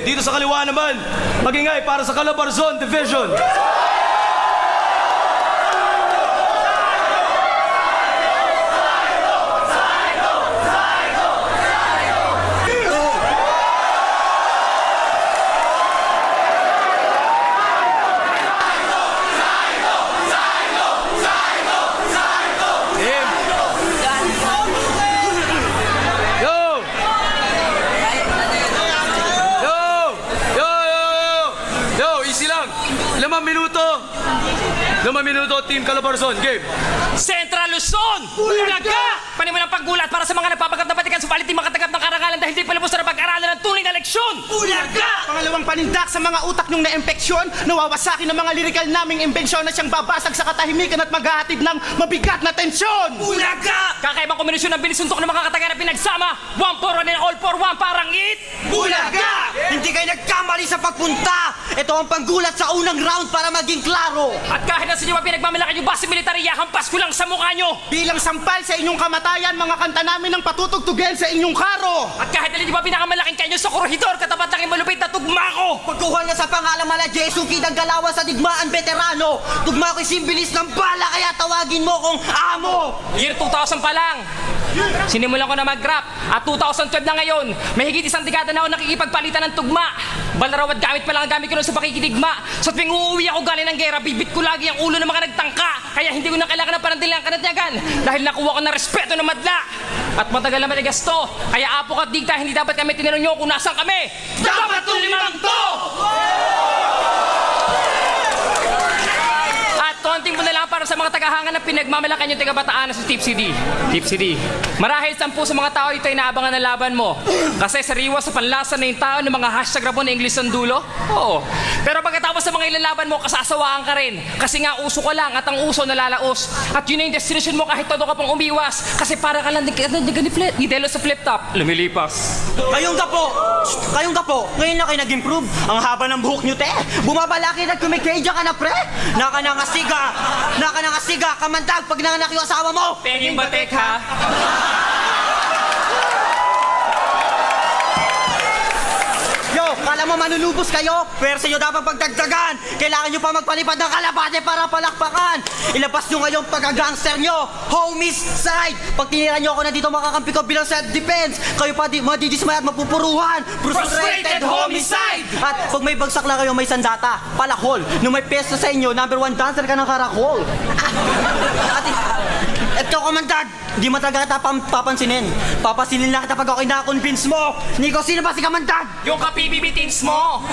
dito sa kaliwa naman, magingay para sa Calabarzon Division. Limang minuto, Team Calabarzon, game. Central Luzon! Bulaga! Panimulang paggulat para sa mga nagpapagat na patikan subalit di makatanggap ng karangalan dahil di palabos na pag-aralan ng tunay na leksyon! Bulaga! Pangalawang panindak sa mga utak nyong na-impeksyon, nawawasakin ng mga lirikal naming imbensyon na siyang babasag sa katahimikan at maghahatid ng mabigat na tensyon! Bulaga! Kakaibang kombinasyon ng binisuntok na makakataga na pinagsama, 1 for 1 and all for 1 parang it! Bulaga! Hindi kayo nagkamali sa pagpunta! Ito ang panggulat sa unang round para maging klaro! At kahit na sa inyo ang pinagmamalaki yung base militarya, hampas ko lang sa mukha nyo! Bilang sampal sa inyong kamatayan, mga kanta namin ang patutugtugin sa inyong karo! At kahit na di ba pinakamalaking kanyo sa korhidor, katapat lang yung malupit na tugma ko! Pagkuhan nga sa pangalang mala Jesu, kidang galawan sa digmaan veterano! Tugma ko'y simbilis ng bala, kaya tawagin mo kong amo! Year 2000 pa lang! Sinimulan ko na mag-rap at 2012 na ngayon, may higit isang dekada na ako nakikipagpalitan ng tugma. Balaraw at gamit pa lang ang gamit ko nun sa pakikidigma. So tuwing uuwi ako galing ng gera, bibit ko lagi ang ulo ng mga nagtangka. Kaya hindi ko na kailangan ng panantilang kanatyagan dahil nakuha ko ng respeto ng madla. At matagal na matigas to, kaya apok at digta, hindi dapat kami tinanong nyo kung nasaan kami. Dapat itong limang to! Konting mo na lang para sa mga tagahangan na pinagmamalakan yung taga-Bataan na si Tipsy D. Tipsy D. Marahil 10 sa mga tao ito ay naabangan ng laban mo. Kasi sariwa sa panlasa na yung tao ng mga hashtag rapon na English ang dulo. Oo. Pero pagkatapos sa mga ilan laban mo, kasasawaan ka rin. Kasi nga uso ka lang at ang uso nalalaos. At yun na yung destination mo kahit todo ka pang umiwas. Kasi para ka lang ni Delo sa flip-top. Lumilipas. Kayong dapo, ngayon na kayo nag-improve. Ang haba ng buhok nyo, te. Bumabalaki na kumikadya ka na, pre. Nakanangasiga, kamandag pag nanganak yung asawa mo. Penging batek, ha? Yo, kala mo manunubos kayo? Pwersa nyo dapat pagdagdagan. Kailangan nyo pa magpalipad ng kalapate para palakpakan. Ilabas nyo ngayong pagka-gangster nyo. Homies side. Pag tinira nyo ako na dito, makakampi ko bilang self-defense. Kayo pa madidismay at mapupuruhan. Frustrated homicide. At pag may bagsak lang kayo, may sandata. Palakol. Nung may pesto sa inyo, number 1 dancer ka ng karakol. At ikaw, kamandag, di mo talaga kita papansinin. Papasinin lang kita pag ako'y na-convince mo. Nico, sino ba si kamandag? Yung ka-PBB-teens mo!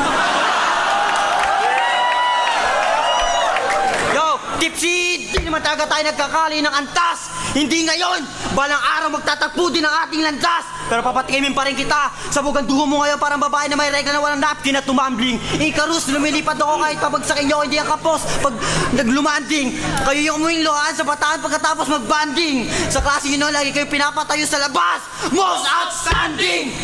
Yo, Tipsy, di naman talaga tayo nagkakali ng antas. Hindi ngayon, balang araw magtatakbo din ang ating landas. Pero papatikimin pa rin kita. Sa bugang duho mo ngayon parang babae na may regla na walang napkin at tumambling. Ikarus, lumilipad ako kahit pabagsakin nyo, hindi ang kapos. Pag naglumanding, kayo yung umuwing luhaan sa bataan pagkatapos magbanding. Sa klase nyo lagi kayo pinapatayo sa labas. Most outstanding!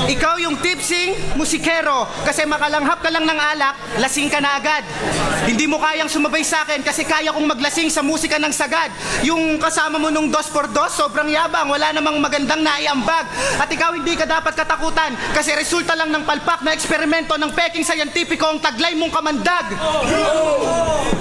Ikaw yung tipsing musikero kasi makalanghap ka lang ng alak, lasing ka na agad. Hindi mo kayang sumabay sa akin kasi kaya kong maglasing sa musika ng sagad. Yung kasama mo nung 2x2, sobrang yabang, wala namang magandang naiambag. At ikaw hindi ka dapat katakutan kasi resulta lang ng palpak na eksperimento ng peking sayantipiko ang taglay mong kamandag.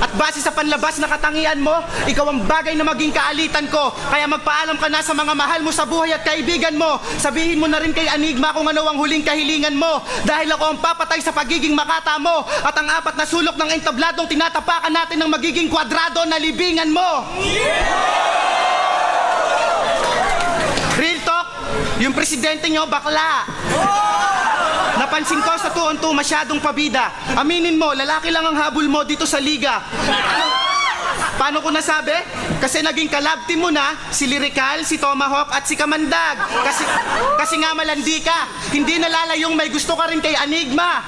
At base sa panlabas na katangian mo, ikaw ang bagay na maging kaalitan ko. Kaya magpaalam ka na sa mga mahal mo sa buhay at kaibigan mo. Sabihin mo na rin kay Anigma kung ano ang huling kahilingan mo. Dahil ako ang papatay sa pagiging makata mo. At ang 4 na sulok ng entabladong tinatapakan natin ng magiging kwadrado na libingan mo. Real talk, yung presidente nyo bakla. Napansin ko sa 2-on-2 masyadong pabida. Aminin mo, lalaki lang ang habol mo dito sa liga. Paano ko nasabi? Kasi naging kalab team mo na si Lyrical, si Tomahawk at si Kamandag. Kasi nga malandi ka. Hindi nalalayong may gusto ka rin kay Anigma.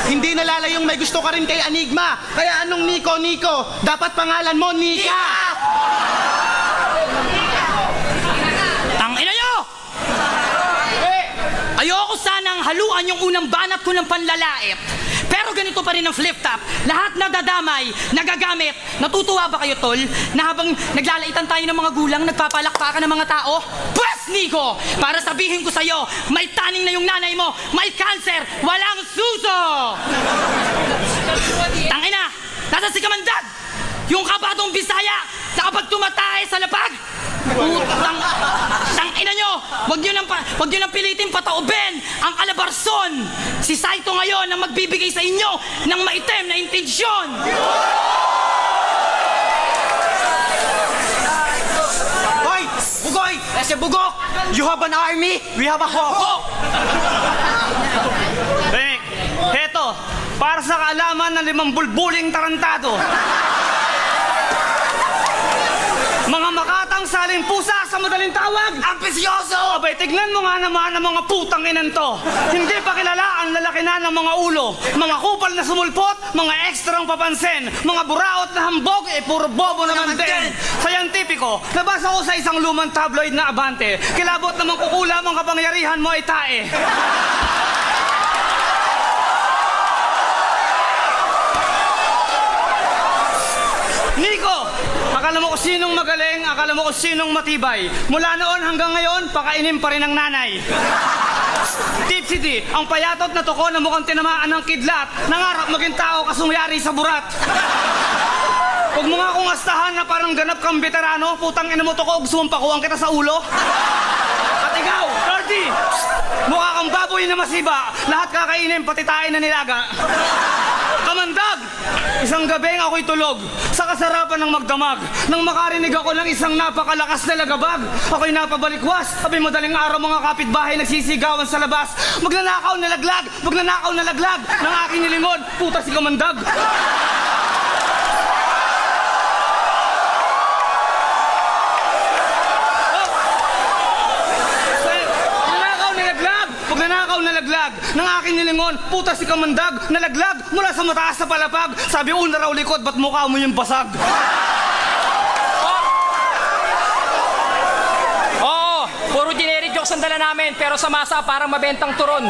Hindi nalalayong may gusto ka rin kay Anigma. Kaya anong Nico? Dapat pangalan mo Nika. Tangina nyo! Ayoko sanang haluan yung unang banat ko ng panlalait. Pero ganito pa rin ang flip top. Lahat nadadamay, nagagamit. Natutuwa ba kayo, tol? Na habang naglalaitan tayo ng mga gulang, nagpapalakpakan ng mga tao? Pwes, Nico! Para sabihin ko sa'yo, may taning na yung nanay mo, may cancer, walang suso! Tangina! Nasa si Kamandag! Yung kabatong Bisaya na kapag tumatae sa lapag! Tangina nyo! Huwag nyo nang pilitin pataubin ang Calabarzon! Si Saito ngayon ang magbibigay sa inyo ng maitim na intensyon! Hoy! Bugoy! Ese bugok! You have an army, we have a hawk! Heto, para sa kaalaman ng 5 bulbuling tarantado. Mga makatang saling pusa sa madaling tawag. Ambisyoso! Abay, tignan mo nga naman ang mga putang inan to. Hindi pa kilala ang lalaki na ng mga ulo. Mga kupal na sumulpot, mga ekstrang papansin. Mga buraot na hambog, puro bobo naman din. Sayantipiko, nabasa ko sa isang lumang tabloid na Abante. Kilabot namang kukulam ang kapangyarihan mo ay tae. Nico! Akala mo kung sinong magaling, akala mo kung sinong matibay. Mula noon hanggang ngayon, pakainin pa rin ang nanay. Tipsy D, ang payatot na toko na mukhang tinamaan ng kidlat, nangarap maging tao kasungyari sa burat. Huwag mo nga akong astahan na parang ganap kang veterano, putang ina mo toko, sumampakuhan kita sa ulo. At ikaw, Lordy, mukha kang baboy na masiba, lahat kakainin, pati tayo na nilaga. Kamandag! Isang gabing ako'y tulog sa kasarapan ng magdamag. Nang makarinig ako ng isang napakalakas na lagabag, ako'y napabalikwas. Abay madaling araw mga kapitbahay nagsisigawan sa labas. Magnanakaw na laglag! Magnanakaw na laglag! Ng aking nilingon, puta si Kamandag! Magnanakaw na laglag ng aking nilingon, puta si Kamandag, nalaglag mula sa mataas na palapag. Sabi, una raw likod, ba't mukha mo yung basag? Oo, puro generic jokes ang dala namin, pero sa masa parang mabentang turon.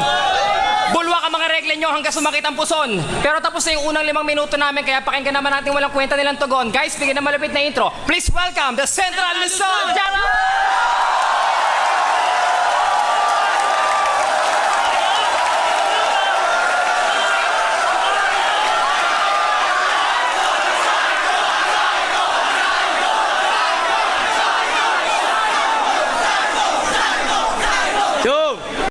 Bulwak ang mga regla nyo hanggang sumakit ang puson. Pero tapos na yung unang 5 minuto namin, kaya pakinggan naman natin walang kwenta nilang tugon. Guys, bigyan na malapit na intro. Please welcome the Central Luzon!